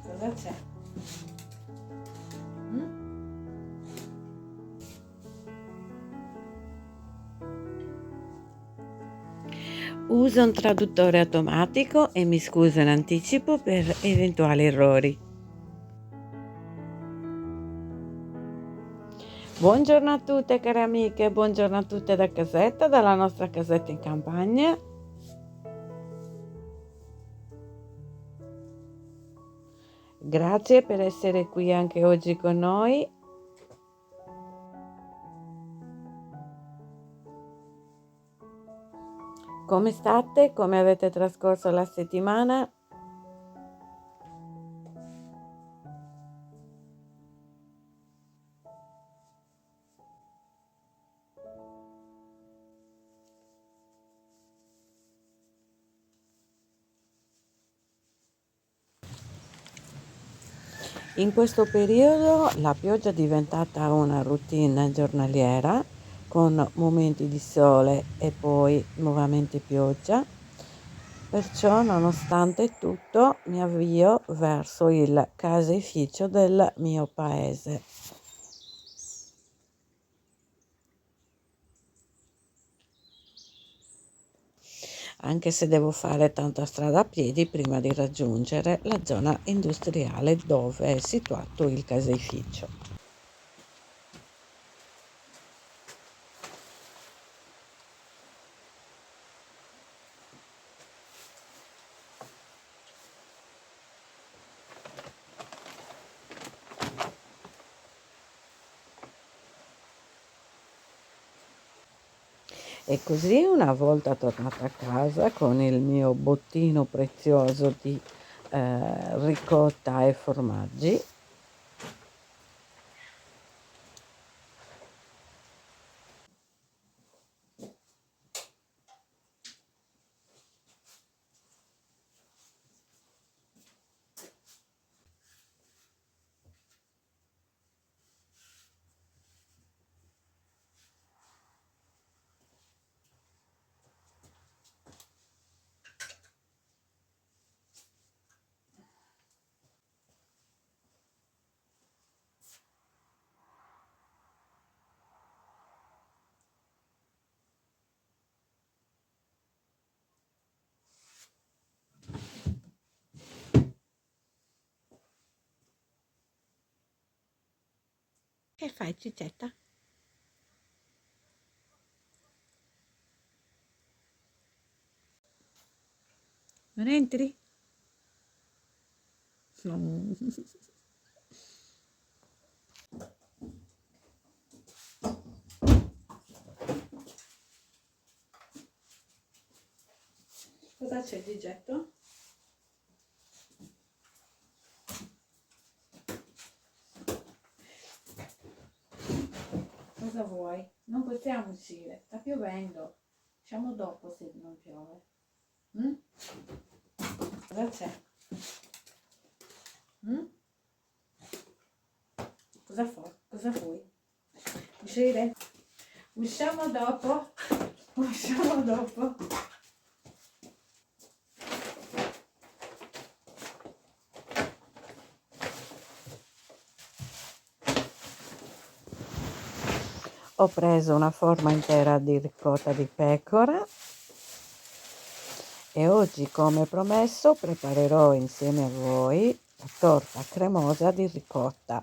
Cosa c'è? Mm? Uso un traduttore automatico e mi scuso in anticipo per eventuali errori. Buongiorno a tutte care amiche, buongiorno a tutte da casetta, dalla nostra casetta in campagna. Grazie per essere qui anche oggi con noi. Come state? Come avete trascorso la settimana? In questo periodo la pioggia è diventata una routine giornaliera con momenti di sole e poi nuovamente pioggia. Perciò, nonostante tutto, mi avvio verso il caseificio del mio paese. Anche se devo fare tanta strada a piedi prima di raggiungere la zona industriale dove è situato il caseificio. E così una volta tornata a casa con il mio bottino prezioso di ricotta e formaggi, che fai Cicetta? Non entri? No. Cosa c'è di getto? Cosa vuoi? Non possiamo uscire, sta piovendo. Usciamo dopo se non piove. Mm? Cosa c'è? Mm? Cosa vuoi? Uscire? Usciamo dopo? Usciamo dopo? Ho preso una forma intera di ricotta di pecora e oggi, come promesso, preparerò insieme a voi la torta cremosa di ricotta.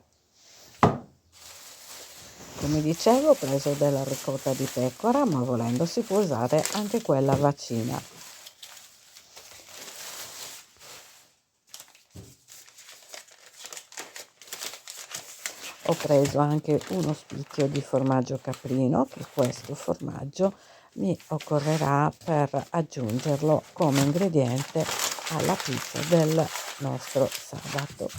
Come dicevo, ho preso della ricotta di pecora, ma volendo si può usare anche quella vaccina. Ho preso anche uno spicchio di formaggio caprino, che questo formaggio mi occorrerà per aggiungerlo come ingrediente alla pizza del nostro sabato.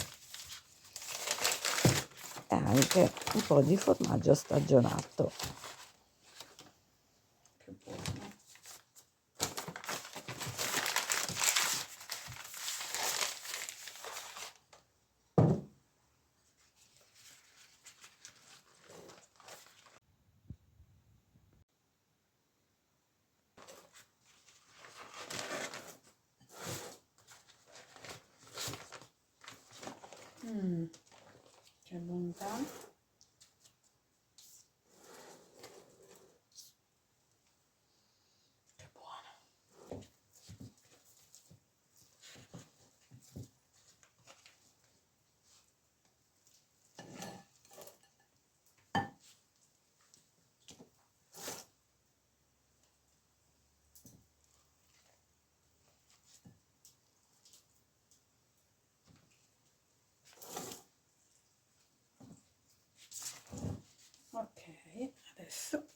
E anche un po' di formaggio stagionato. Che buono. pronta. Che buona. Ok, adesso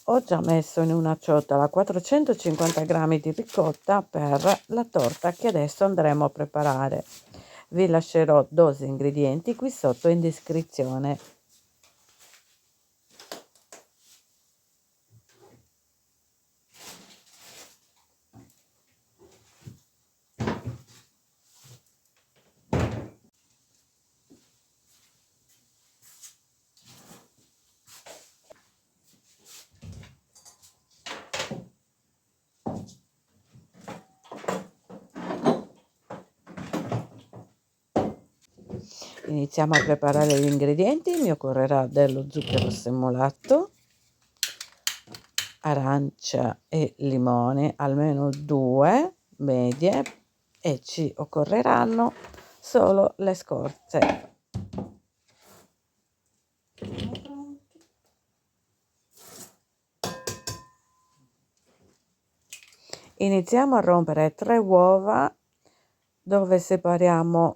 ho già messo in una ciotola 450 g di ricotta per la torta che adesso andremo a preparare. Vi lascerò dose ingredienti qui sotto in descrizione. Iniziamo a preparare gli ingredienti. Mi occorrerà dello zucchero semolato, arancia e limone, almeno 2 medie, e ci occorreranno solo le scorze. Iniziamo a rompere 3 uova dove separiamo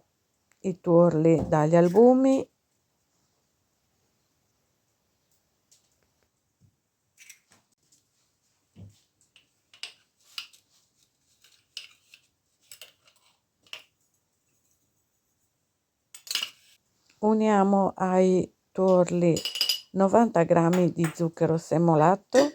i tuorli dagli albumi. Uniamo ai tuorli 90 g di zucchero semolato,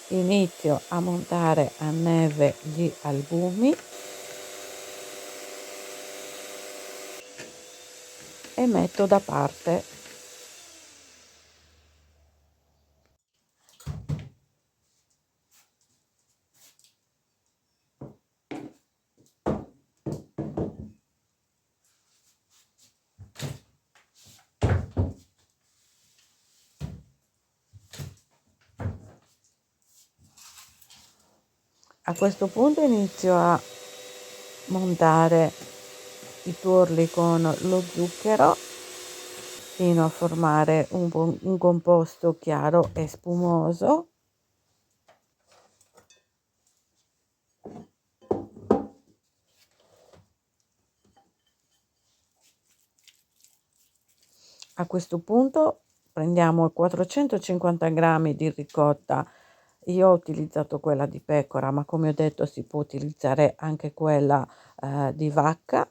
inizio a montare a neve gli albumi e metto da parte. A questo punto inizio a montare i tuorli con lo zucchero fino a formare un composto chiaro e spumoso. A questo punto prendiamo 450 g di ricotta. Io ho utilizzato quella di pecora, ma come ho detto si può utilizzare anche quella di vacca.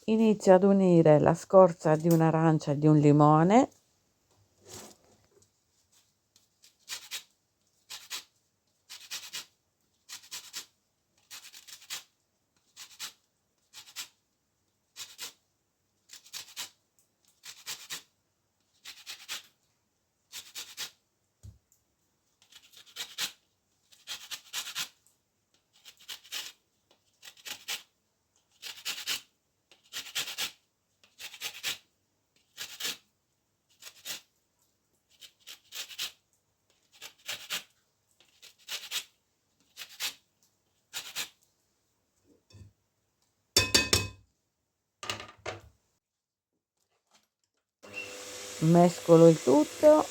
Inizio ad unire la scorza di un'arancia e di un limone. mescolo il tutto.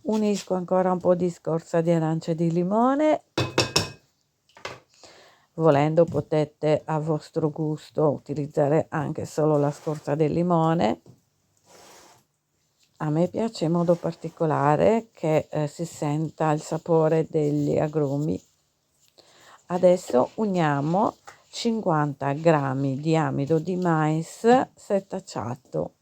Unisco ancora un po' di scorza di arancia e di limone. Volendo potete a vostro gusto utilizzare anche solo la scorza del limone. A me piace in modo particolare che si senta il sapore degli agrumi. Adesso uniamo 50 grammi di amido di mais setacciato.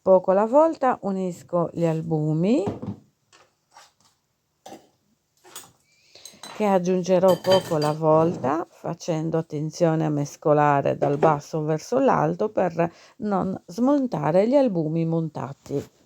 Poco alla volta unisco gli albumi, che aggiungerò poco alla volta, facendo attenzione a mescolare dal basso verso l'alto per non smontare gli albumi montati.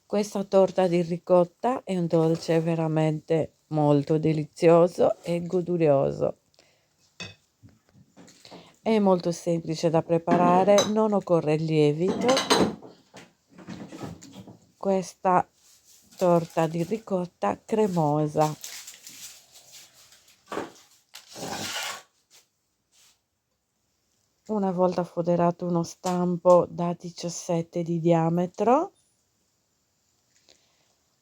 Questa torta di ricotta è un dolce veramente molto delizioso e godurioso. È molto semplice da preparare, non occorre il lievito. Questa torta di ricotta cremosa. Una volta foderato uno stampo da 17 di diametro,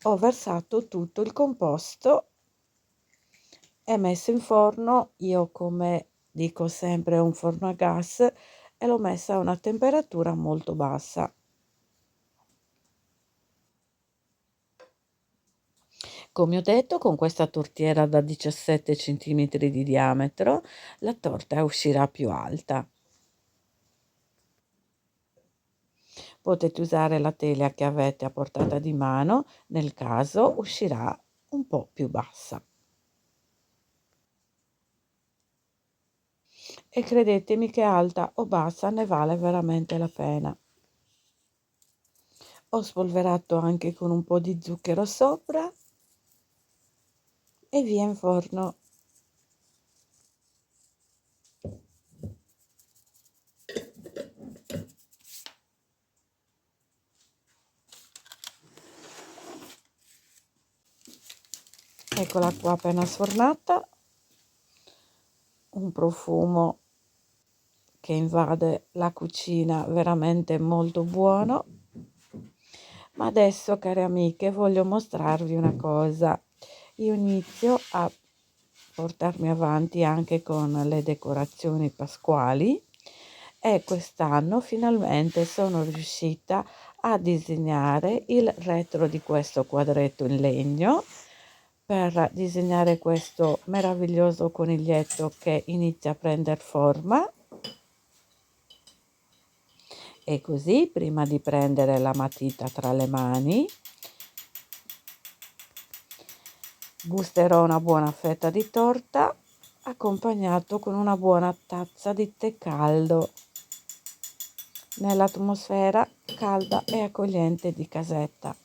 ho versato tutto il composto e messo in forno. Io, come dico sempre, ho un forno a gas e l'ho messa a una temperatura molto bassa. Come ho detto, con questa tortiera da 17 centimetri di diametro la torta uscirà più alta. Potete usare la teglia che avete a portata di mano, nel caso uscirà un po' più bassa. E credetemi che alta o bassa ne vale veramente la pena. Ho spolverato anche con un po' di zucchero sopra e via in forno. Eccola qua appena sfornata, un profumo che invade la cucina veramente molto buono. Ma adesso, care amiche, voglio mostrarvi una cosa. Io inizio a portarmi avanti anche con le decorazioni pasquali e quest'anno finalmente sono riuscita a disegnare il retro di questo quadretto in legno per disegnare questo meraviglioso coniglietto che inizia a prendere forma. E così, prima di prendere la matita tra le mani, gusterò una buona fetta di torta accompagnato con una buona tazza di tè caldo nell'atmosfera calda e accogliente di casetta.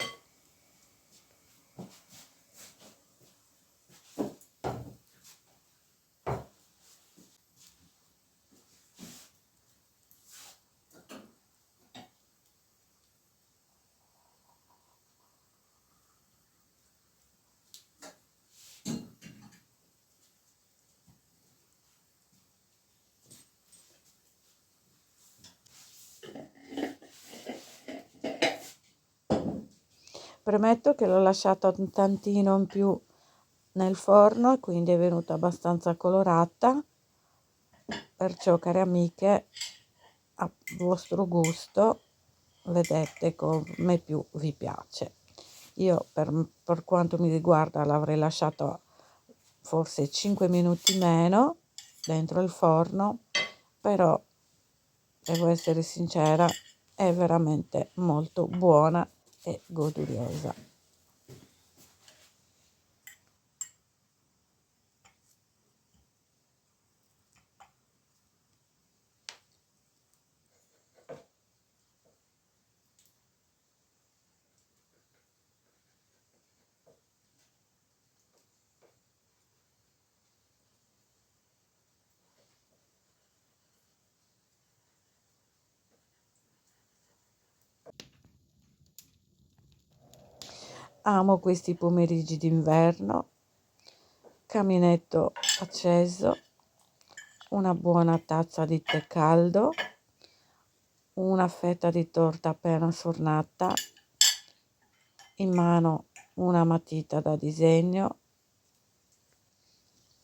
Premetto che l'ho lasciata un tantino in più nel forno e quindi è venuta abbastanza colorata, perciò care amiche, a vostro gusto vedete come più vi piace. Io per quanto mi riguarda l'avrei lasciato forse 5 minuti meno dentro il forno, però devo essere sincera, è veramente molto buona e goduriosa. Amo questi pomeriggi d'inverno, caminetto acceso, una buona tazza di tè caldo, una fetta di torta appena sfornata, in mano una matita da disegno,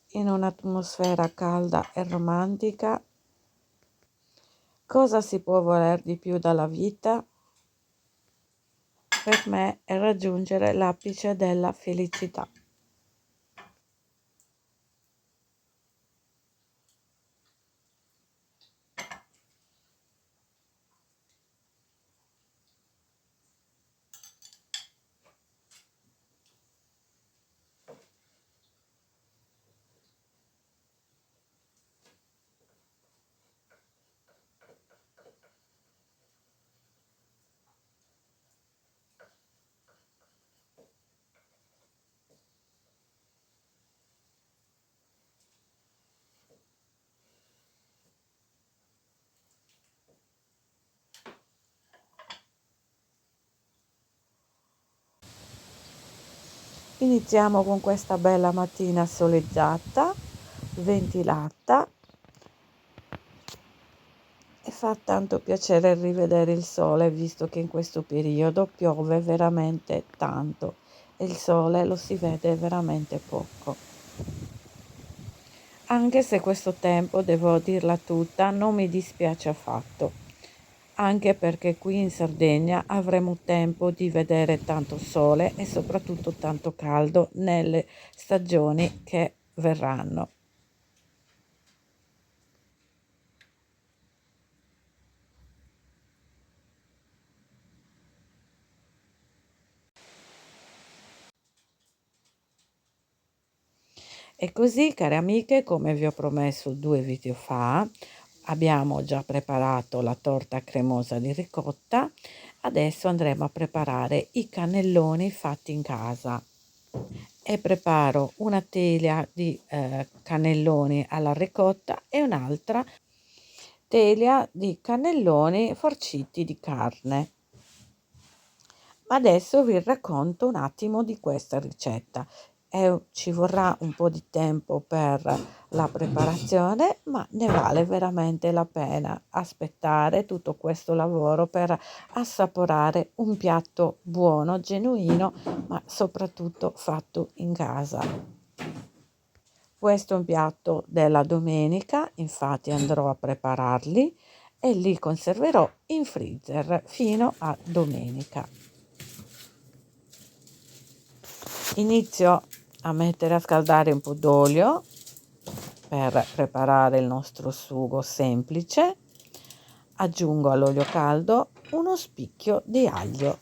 in un'atmosfera calda e romantica. Cosa si può voler di più dalla vita? Per me è raggiungere l'apice della felicità. Iniziamo con questa bella mattina soleggiata, ventilata, e fa tanto piacere rivedere il sole, visto che in questo periodo piove veramente tanto e il sole lo si vede veramente poco. Anche se questo tempo, devo dirla tutta, non mi dispiace affatto, anche perché qui in Sardegna avremo tempo di vedere tanto sole e soprattutto tanto caldo nelle stagioni che verranno. E così, care amiche, come vi ho promesso 2 video fa, abbiamo già preparato la torta cremosa di ricotta, adesso andremo a preparare i cannelloni fatti in casa. E preparo una teglia di cannelloni alla ricotta e un'altra teglia di cannelloni farciti di carne. Ma adesso vi racconto un attimo di questa ricetta. ci vorrà un po' di tempo per la preparazione, ma ne vale veramente la pena aspettare tutto questo lavoro per assaporare un piatto buono, genuino, ma soprattutto fatto in casa. Questo è un piatto della domenica, infatti andrò a prepararli e li conserverò in freezer fino a domenica. Inizio a mettere a scaldare un po' d'olio per preparare il nostro sugo semplice. Aggiungo all'olio caldo uno spicchio di aglio.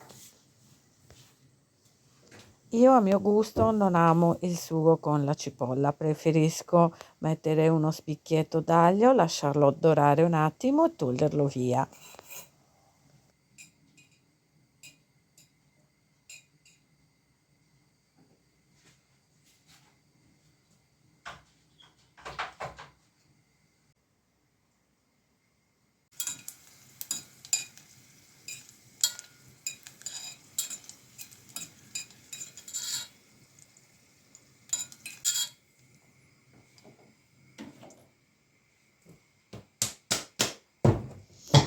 Io a mio gusto non amo il sugo con la cipolla, preferisco mettere uno spicchietto d'aglio, lasciarlo dorare un attimo e toglierlo via.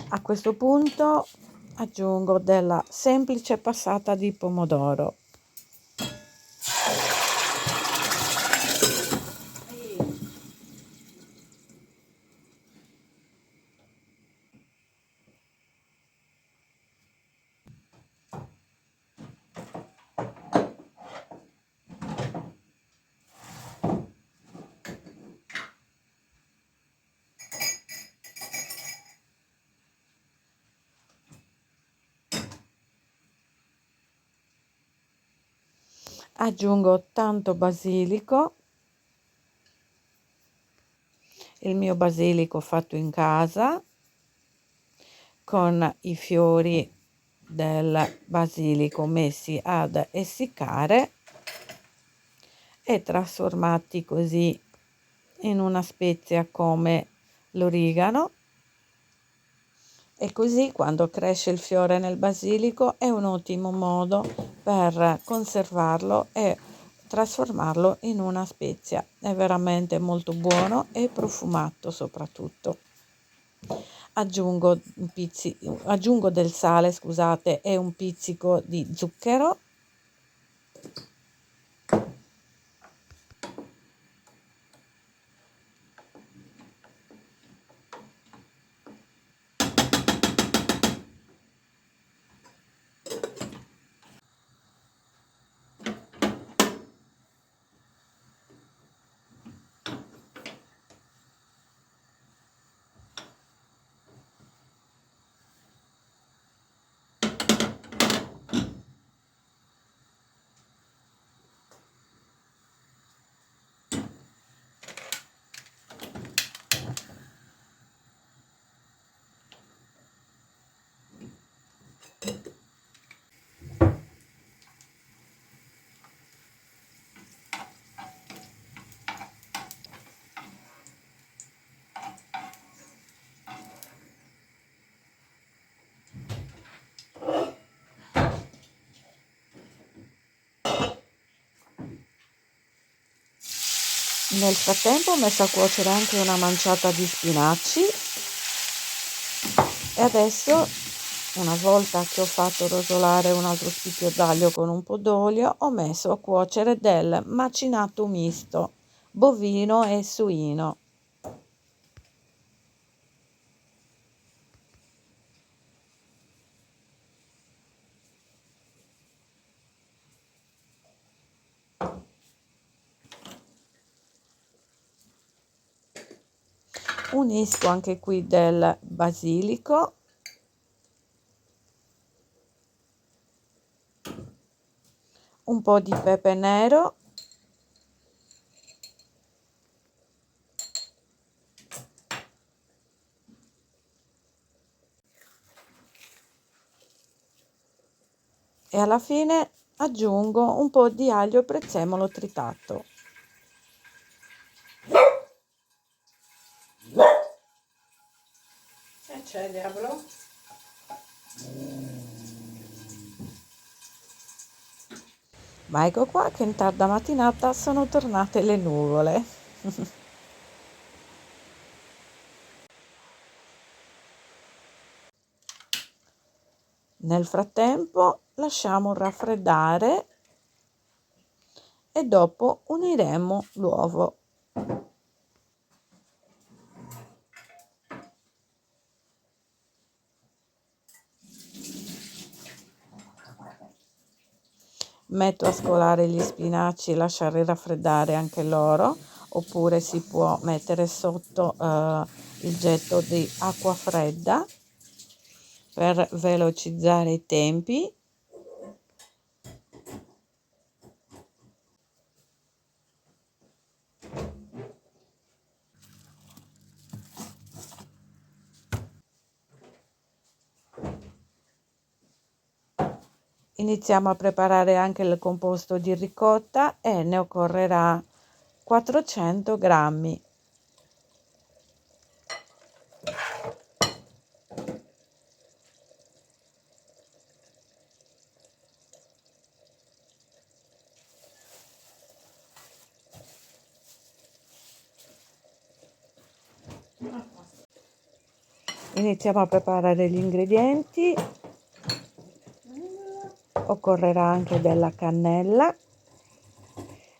A questo punto aggiungo della semplice passata di pomodoro. Aggiungo tanto basilico, il mio basilico fatto in casa, con i fiori del basilico messi ad essiccare e trasformati così in una spezia come l'origano, e così quando cresce il fiore nel basilico è un ottimo modo per conservarlo e trasformarlo in una spezia. È veramente molto buono e profumato soprattutto. Aggiungo del sale, scusate, e un pizzico di zucchero. Nel frattempo ho messo a cuocere anche una manciata di spinaci e adesso, una volta che ho fatto rosolare un altro spicchio d'aglio con un po' d'olio, ho messo a cuocere del macinato misto bovino e suino. Unisco anche qui del basilico, un po' di pepe nero e alla fine aggiungo un po' di aglio e prezzemolo tritato. E c'è diavolo? Ma ecco qua che in tarda mattinata sono tornate le nuvole. Nel frattempo lasciamo raffreddare e dopo uniremo l'uovo. Metto a scolare gli spinaci e lasciare raffreddare anche loro, oppure si può mettere sotto il getto di acqua fredda per velocizzare i tempi. Iniziamo a preparare anche il composto di ricotta e ne occorrerà 400 grammi. Iniziamo a preparare gli ingredienti. Occorrerà anche della cannella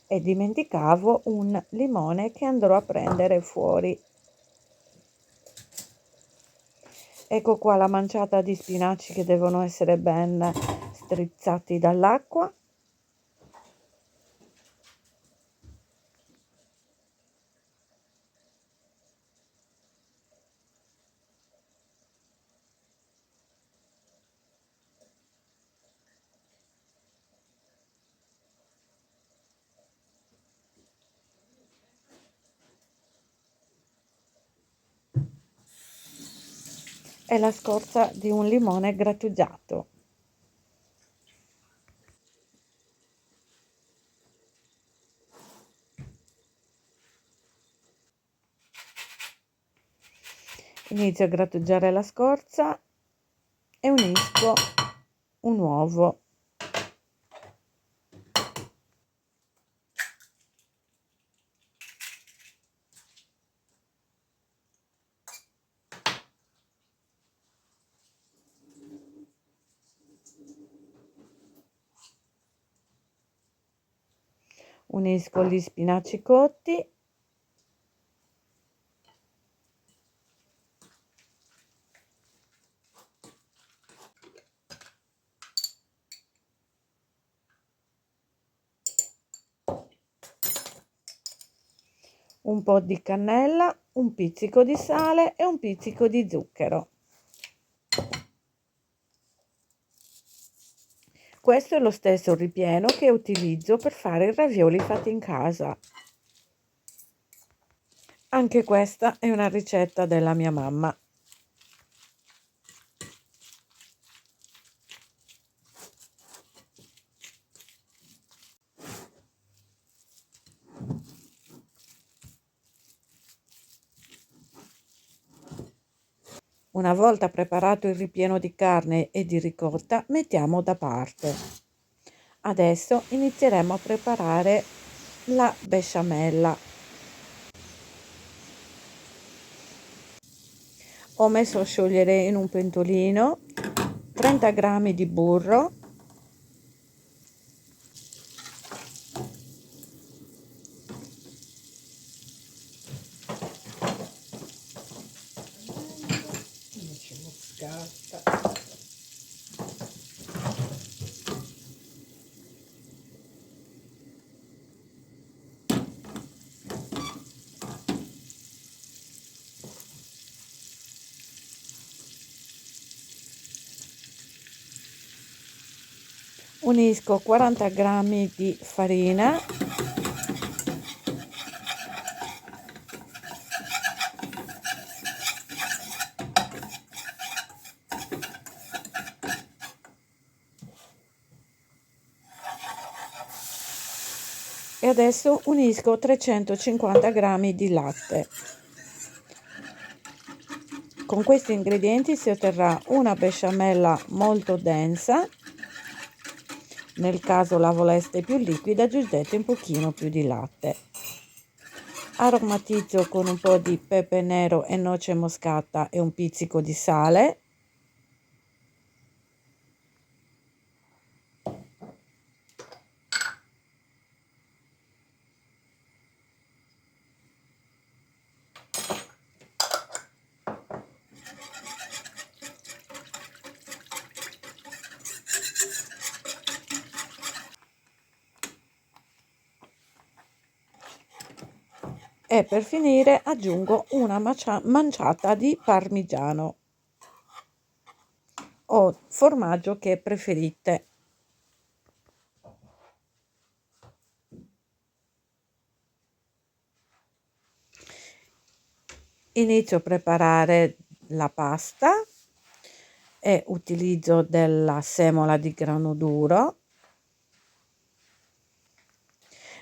e dimenticavo un limone che andrò a prendere fuori. Ecco qua la manciata di spinaci che devono essere ben strizzati dall'acqua. E la scorza di un limone grattugiato. Inizio a grattugiare la scorza e unisco un uovo. Unisco gli spinaci cotti un po' di cannella, un pizzico di sale e un pizzico di zucchero. Questo è lo stesso ripieno che utilizzo per fare i ravioli fatti in casa. Anche questa è una ricetta della mia mamma. Una volta preparato il ripieno di carne e di ricotta, mettiamo da parte. Adesso inizieremo a preparare la besciamella. Ho messo a sciogliere in un pentolino 30 g di burro, unisco 40 g di farina, e adesso unisco 350 g di latte. Con questi ingredienti si otterrà una besciamella molto densa Nel caso la voleste più liquida, aggiungete un pochino più di latte. Aromatizzo con un po' di pepe nero e noce moscata e un pizzico di sale. E per finire aggiungo una manciata di parmigiano o formaggio che preferite. Inizio a preparare la pasta e utilizzo della semola di grano duro.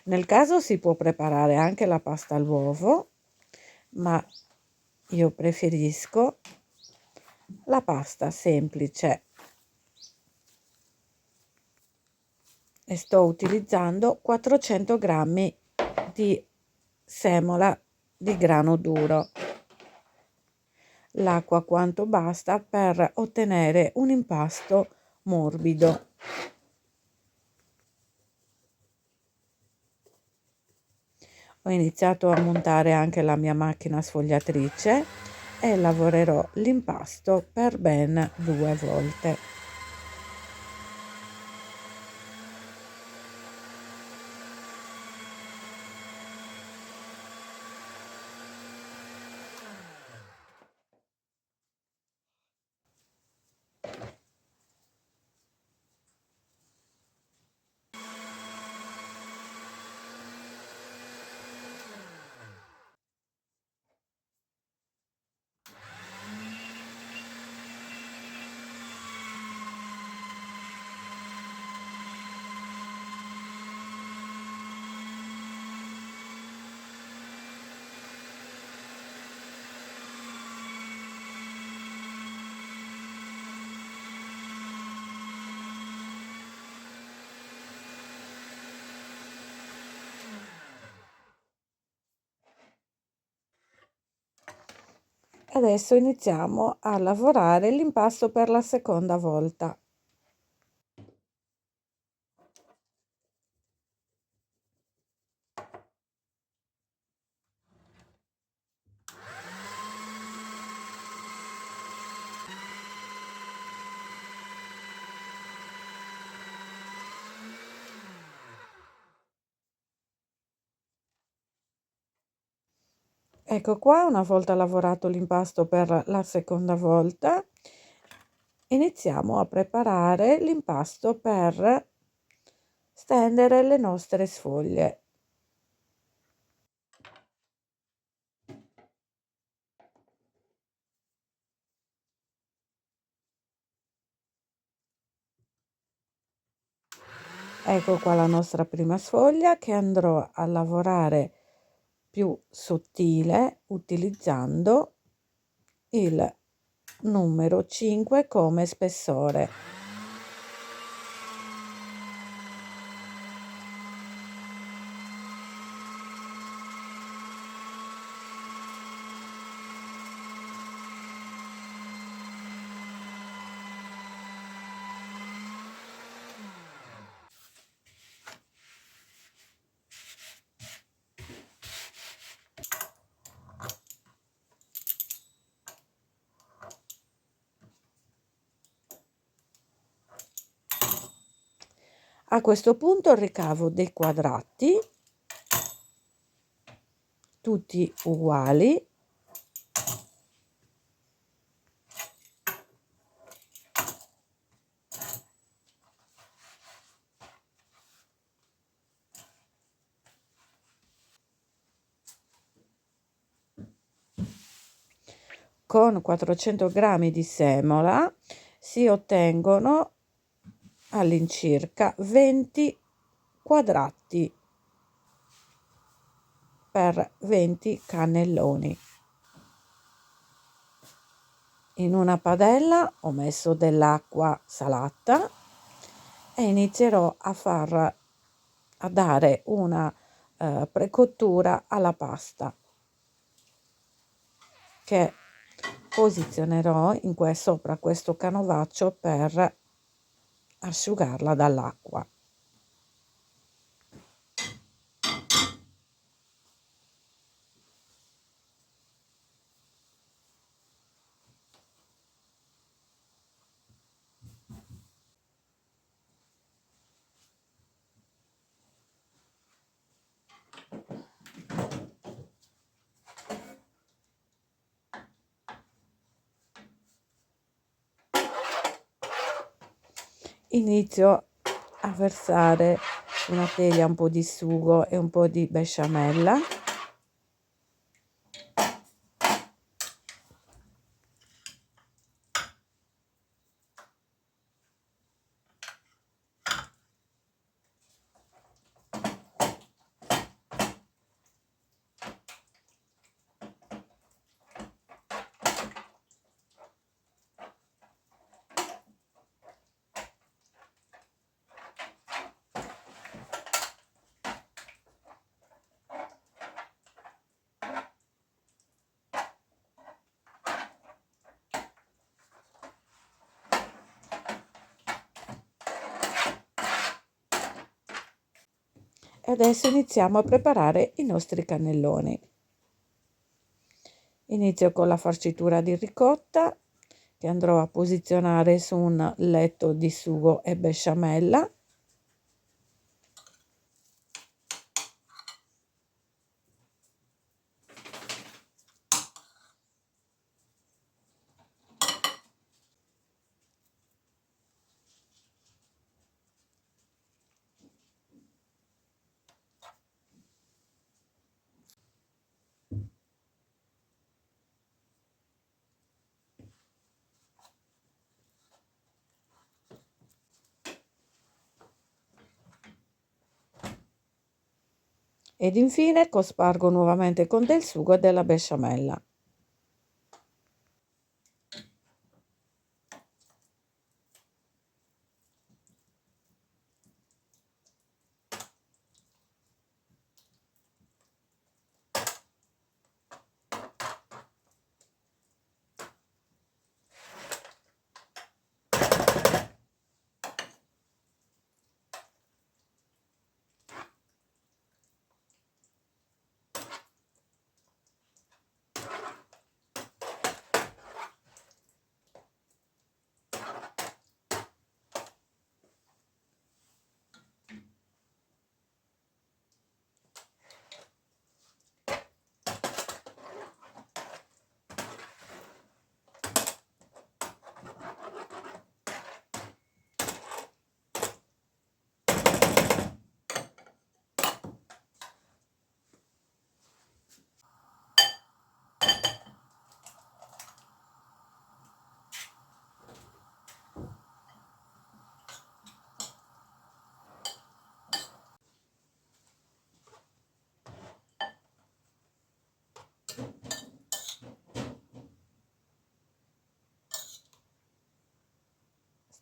Nel caso si può preparare anche la pasta all'uovo, ma io preferisco la pasta semplice e sto utilizzando 400 grammi di semola di grano duro. L'acqua quanto basta per ottenere un impasto morbido. Ho iniziato a montare anche la mia macchina sfogliatrice e lavorerò l'impasto per ben 2 volte. Adesso iniziamo a lavorare l'impasto per la seconda volta. Ecco qua, una volta lavorato l'impasto per la seconda volta, iniziamo a preparare l'impasto per stendere le nostre sfoglie. Ecco qua la nostra prima sfoglia che andrò a lavorare più sottile utilizzando il numero 5 come spessore. A questo punto ricavo dei quadrati tutti uguali con 400 grammi di semola si ottengono all'incirca 20 quadrati per 20 cannelloni. In una padella ho messo dell'acqua salata e inizierò a dare una precottura alla pasta che posizionerò sopra questo canovaccio per asciugarla dall'acqua. Inizio a versare su una teglia un po' di sugo e un po' di besciamella. E adesso iniziamo a preparare i nostri cannelloni. Inizio con la farcitura di ricotta che andrò a posizionare su un letto di sugo e besciamella. Ed infine cospargo nuovamente con del sugo e della besciamella.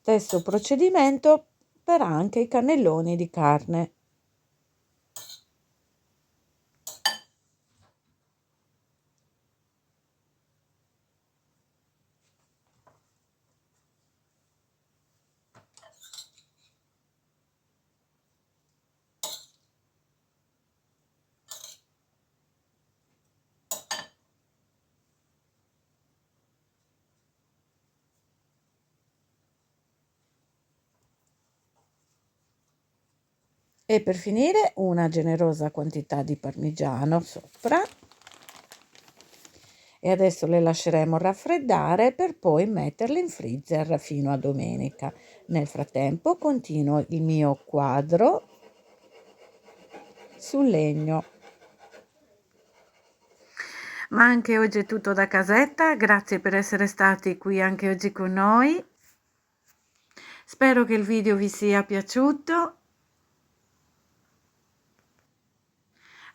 Stesso procedimento per anche i cannelloni di carne. E per finire una generosa quantità di parmigiano sopra. E adesso le lasceremo raffreddare per poi metterle in freezer fino a domenica. Nel frattempo continuo il mio quadro sul legno. Ma anche oggi è tutto da casetta, grazie per essere stati qui anche oggi con noi. Spero che il video vi sia piaciuto.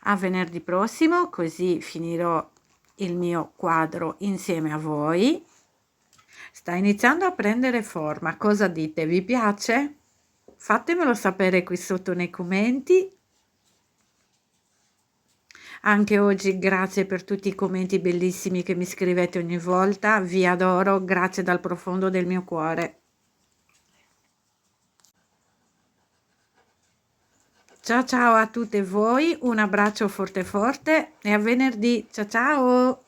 A venerdì prossimo, così finirò il mio quadro insieme a voi. Sta iniziando a prendere forma, cosa dite? Vi piace? Fatemelo sapere qui sotto nei commenti. Anche oggi grazie per tutti i commenti bellissimi che mi scrivete ogni volta, vi adoro, grazie dal profondo del mio cuore. Ciao ciao a tutte voi, un abbraccio forte forte e a venerdì, ciao ciao!